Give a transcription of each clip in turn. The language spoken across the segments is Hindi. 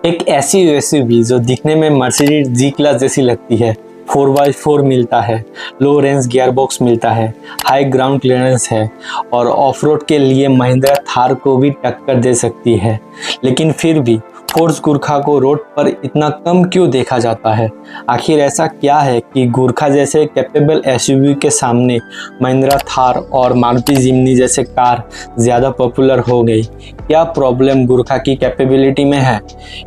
एक ऐसी एसयूवी जो दिखने में मर्सिडीज जी क्लास जैसी लगती है, 4x4 मिलता है, लो रेंज गियरबॉक्स मिलता है, हाई ग्राउंड क्लियरेंस है और ऑफ रोड के लिए महिंद्रा थार को भी टक्कर दे सकती है। लेकिन फिर भी फोर्स गुरखा को रोड पर इतना कम क्यों देखा जाता है? आखिर ऐसा क्या है कि गुरखा जैसे कैपेबल एसयूवी के सामने महिंद्रा थार और मारुति जिम्नी जैसे कार ज़्यादा पॉपुलर हो गई? क्या प्रॉब्लम गुरखा की कैपेबिलिटी में है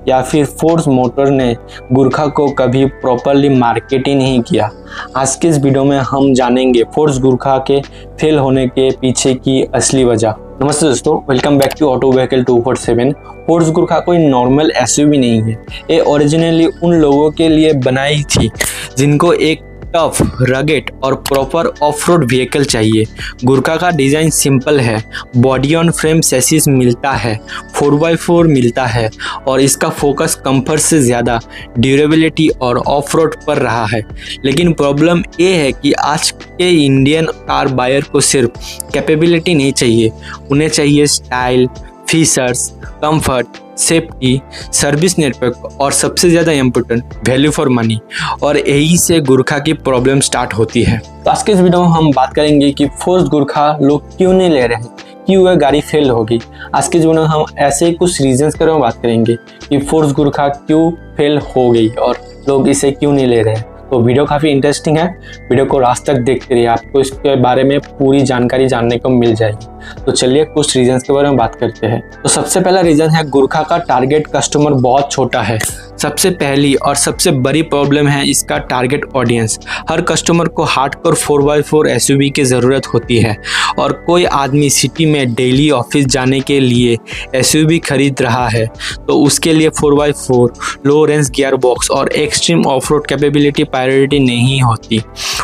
या फिर फोर्स मोटर ने गुरखा को कभी प्रॉपरली मार्केट ही नहीं किया? आज के इस वीडियो में हम जानेंगे फोर्स गुरखा के फेल होने के पीछे की असली वजह। नमस्ते दोस्तों, welcome back to auto vehicle 247। Force Gurkha कोई नॉर्मल एसयूवी नहीं है। ये ओरिजिनली उन लोगों के लिए बनाई थी जिनको एक टफ, रगेड और प्रॉपर ऑफ रोड व्हीकल चाहिए। गुरखा का डिज़ाइन सिंपल है, बॉडी ऑन फ्रेम चेसिस मिलता है, 4x4 मिलता है और इसका फोकस कंफर्ट से ज़्यादा ड्यूरेबिलिटी और ऑफ रोड पर रहा है। लेकिन प्रॉब्लम ये है कि आज के इंडियन कार बायर को सिर्फ कैपेबिलिटी नहीं चाहिए, उन्हें चाहिए style, features, comfort, safety, service network और सबसे ज़्यादा इम्पोर्टेंट वैल्यू फॉर मनी। और यही से गुरखा की प्रॉब्लम स्टार्ट होती है। तो आज के इस वीडियो में हम बात करेंगे कि फोर्स गुरखा लोग क्यों नहीं ले रहे हैं, क्यों वह गाड़ी फेल होगी। आज के इस वीडियो में हम ऐसे कुछ रीजंस के बारे में बात करेंगे कि फोर्स गुरखा क्यों फेल हो गई और लोग इसे क्यों नहीं ले रहे हैं। तो वीडियो काफ़ी इंटरेस्टिंग है, वीडियो को लास्ट तक देखते रहिए, आपको इसके बारे में पूरी जानकारी जानने को मिल जाएगी। तो चलिए कुछ रीजंस के बारे में बात करते हैं। तो सबसे पहला रीज़न है गुरखा का टारगेट कस्टमर बहुत छोटा है। सबसे पहली और सबसे बड़ी प्रॉब्लम है इसका टारगेट ऑडियंस। हर कस्टमर को हार्डकोर 4x4 एसयूवी की ज़रूरत होती है और कोई आदमी सिटी में डेली ऑफिस जाने के लिए एसयूवी खरीद रहा है तो उसके लिए 4x4, low range gear box और extreme off road capability priority नहीं होती।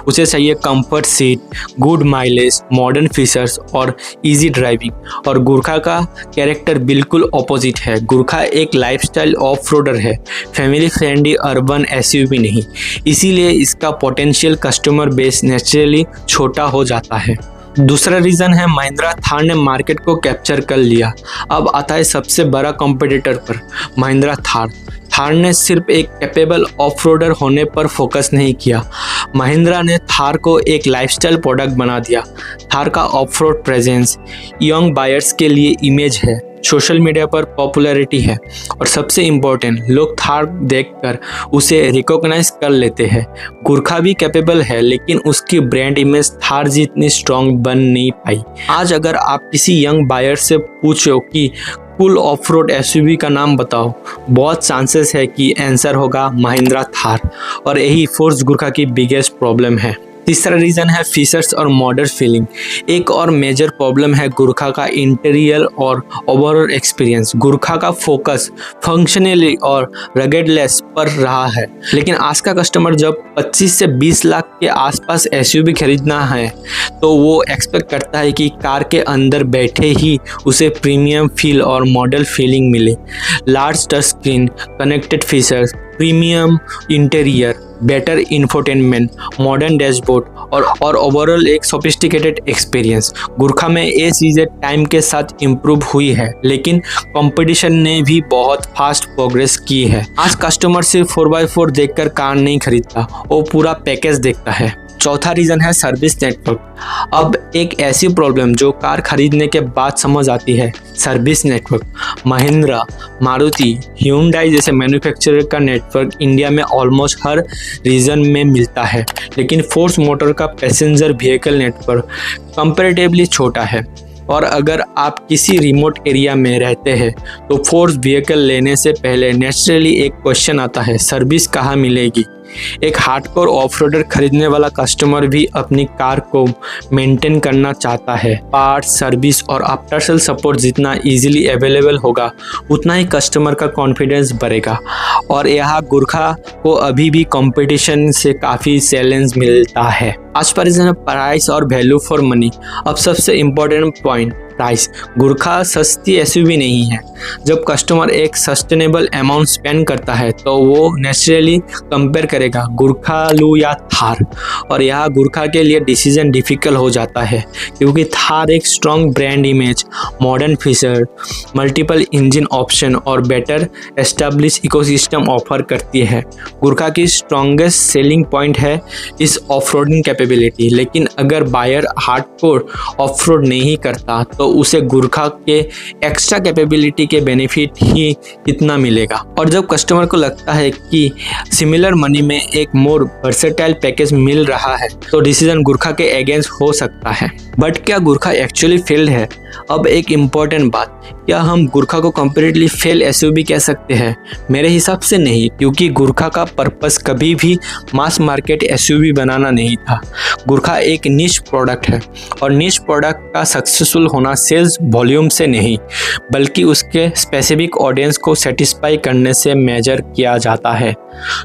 उसे चाहिए comfort seat, good mileage, modern features और इजी ड्राइविंग। और गुरखा का कैरेक्टर बिल्कुल ऑपोजिट है। गुरखा एक लाइफस्टाइल ऑफ रोडर है, फैमिली फ्रेंडली अर्बन एसयूवी नहीं। इसीलिए इसका पोटेंशियल कस्टमर बेस नेचुरली छोटा हो जाता है। दूसरा रीज़न है महिंद्रा थार ने मार्केट को कैप्चर कर लिया। अब आता है सबसे बड़ा कॉम्पिटिटर पर, महिंद्रा थार। थार ने सिर्फ एक कैपेबल ऑफ रोडर होने पर फोकस नहीं किया, महिंद्रा ने थार को एक लाइफस्टाइल प्रोडक्ट बना दिया। थार का of road presence, young buyers के लिए इमेज है, सोशल मीडिया पर पॉपुलैरिटी है और सबसे इम्पोर्टेंट, लोग थार देखकर उसे रिकॉग्नाइज कर लेते हैं। गुरखा भी कैपेबल है लेकिन उसकी ब्रांड इमेज थार जितनी स्ट्रॉन्ग बन नहीं पाई। आज अगर आप किसी यंग बायर से पूछो कि फुल ऑफ रोड एसयूवी का नाम बताओ, बहुत चांसेस है कि आंसर होगा महिंद्रा थार। और यही फोर्स गुरखा की बिगेस्ट प्रॉब्लम है। तीसरा रीज़न है फीचर्स और मॉडर्न फीलिंग। एक और मेजर प्रॉब्लम है गुरखा का इंटीरियर और ओवरऑल एक्सपीरियंस। गुरखा का फोकस फंक्शनली और रगेडलेस पर रहा है, लेकिन आज का कस्टमर जब 25 से 20 लाख के आसपास एसयूवी खरीदना है तो वो एक्सपेक्ट करता है कि कार के अंदर बैठे ही उसे प्रीमियम फील और मॉडल फीलिंग मिले। Large touch screen, connected features, premium interior, better infotainment, modern dashboard और ओवरऑल एक सोफिस्टिकेटेड एक्सपीरियंस। गुरखा में ये चीज़ें टाइम के साथ इम्प्रूव हुई है, लेकिन कंपटीशन ने भी बहुत फास्ट प्रोग्रेस की है। आज कस्टमर सिर्फ 4x4 देखकर कार नहीं खरीदता, वो पूरा पैकेज देखता है। चौथा रीज़न है सर्विस नेटवर्क। अब एक ऐसी प्रॉब्लम जो कार खरीदने के बाद समझ आती है, service network. Mahindra, Maruti, Hyundai जैसे मैन्युफैक्चरर का नेटवर्क इंडिया में ऑलमोस्ट हर रीजन में मिलता है, लेकिन फोर्स मोटर का पैसेंजर व्हीकल नेटवर्क कंपैरेटिवली छोटा है। और अगर आप किसी रिमोट एरिया में रहते हैं तो फोर्स व्हीकल लेने से पहले नेचुरली एक क्वेश्चन आता है, सर्विस कहाँ मिलेगी। एक हार्डकोर ऑफ-रोडर खरीदने वाला कस्टमर भी अपनी कार को मेंटेन करना चाहता है। पार्ट्स, सर्विस और आफ्टर सेल सपोर्ट जितना इजीली अवेलेबल होगा उतना ही कस्टमर का कॉन्फिडेंस बढ़ेगा। और यहाँ गुरखा को अभी भी कंपटीशन से काफ़ी चैलेंज मिलता है। आज पर प्राइस और वैल्यू फॉर मनी। अब सबसे इम्पोर्टेंट पॉइंट, प्राइस। गुरखा सस्ती एसयूवी नहीं है। जब कस्टमर एक सस्टेनेबल अमाउंट स्पेंड करता है तो वो नेचुरली कंपेयर करेगा गुरखा लूँ या थार, और यहाँ गुरखा के लिए डिसीजन डिफिकल्ट हो जाता है क्योंकि थार एक strong brand image, modern feature, multiple engine option और बेटर एस्टेब्लिश इकोसिस्टम ऑफर करती है। गुरखा की स्ट्रॉन्गेस्ट सेलिंग पॉइंट है इस ऑफ-रोडिंग कैपेबिलिटी, लेकिन अगर बायर हार्डकोर ऑफ-रोड नहीं करता तो उसे गुरखा के एक्स्ट्रा कैपेबिलिटी के बेनिफिट ही कितना मिलेगा। और जब कस्टमर को लगता है कि सिमिलर मनी में एक मोर वर्सेटाइल पैकेज मिल रहा है तो डिसीजन गुरखा के अगेंस्ट हो सकता है। बट क्या गुरखा एक्चुअली फेल्ड है? अब एक इम्पॉर्टेंट बात, क्या हम गुरखा को कंप्लीटली फेल एसयूवी कह सकते हैं? मेरे हिसाब से नहीं, क्योंकि गुरखा का पर्पस कभी भी मास मार्केट एसयूवी बनाना नहीं था। गुरखा एक निश प्रोडक्ट है और निश प्रोडक्ट का सक्सेसफुल होना सेल्स वॉल्यूम से नहीं बल्कि उसके स्पेसिफिक ऑडियंस को सेटिस्फाई करने से मेजर किया जाता है।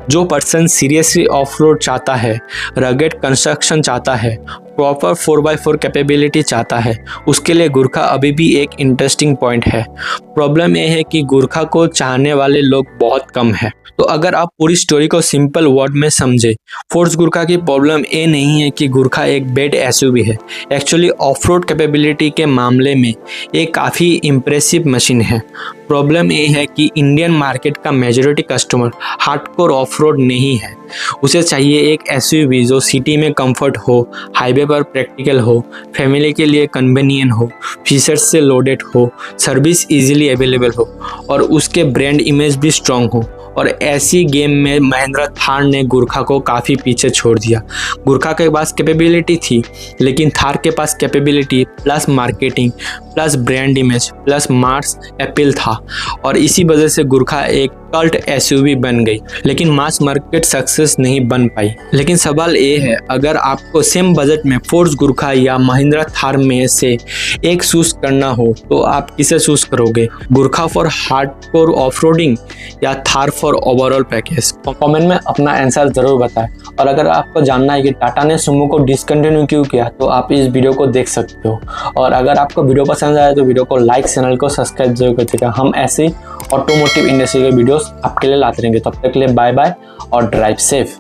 जो पर्सन सीरियसली ऑफ रोड चाहता है, रगेड कंस्ट्रक्शन चाहता है, प्रॉपर 4x4 कैपेबिलिटी चाहता है, उसके लिए गुरखा अभी भी एक इंटरेस्टिंग पॉइंट है। प्रॉब्लम यह है कि गुरखा को चाहने वाले लोग बहुत कम हैं। तो अगर आप पूरी स्टोरी को सिंपल वर्ड में समझे, फोर्स गुरखा की प्रॉब्लम ये नहीं है कि गुरखा एक बेड एसयूवी है। एक्चुअली ऑफ रोड कैपेबिलिटी के मामले में ये काफ़ी इम्प्रेसिव मशीन है। प्रॉब्लम ये है कि इंडियन मार्केट का majority customer hardcore of road नहीं है। उसे चाहिए एक एसयूवी जो सिटी में कंफर्ट हो, हाईवे पर प्रैक्टिकल हो, फैमिली के लिए कन्वीनियंट हो, फीचर्स से लोडेड हो, सर्विस इजीली अवेलेबल हो और उसके ब्रांड इमेज भी स्ट्रॉन्ग हो। और ऐसी गेम में महिंद्रा थार ने गुरखा को काफ़ी पीछे छोड़ दिया। गुरखा के पास कैपेबिलिटी थी, लेकिन थार के पास capability plus marketing plus brand image plus mass appeal था और इसी वजह से गुरखा एक कल्ट एसयूवी बन गई, लेकिन मास मार्केट सक्सेस नहीं बन पाई। लेकिन सवाल ये है, अगर आपको सेम बजट में फोर्स गुरखा या महिंद्रा थार में से एक चूज करना हो तो आप किसे चूज करोगे? गुरखा फॉर हार्डकोर ऑफ-रोडिंग या Thar for overall package? Comment में अपना आंसर जरूर बताएं। और अगर आपको जानना है कि टाटा ने सुमो को डिसकंटिन्यू क्यों किया तो आप इस वीडियो को देख सकते हो। और अगर आपको वीडियो पसंद आए तो वीडियो को लाइक, चैनल को सब्सक्राइब जरूर करिएगा। हम ऐसे ऑटोमोटिव इंडस्ट्री के वीडियोस आपके लिए लाते रहेंगे। तब तक के लिए बाय बाय और ड्राइव सेफ।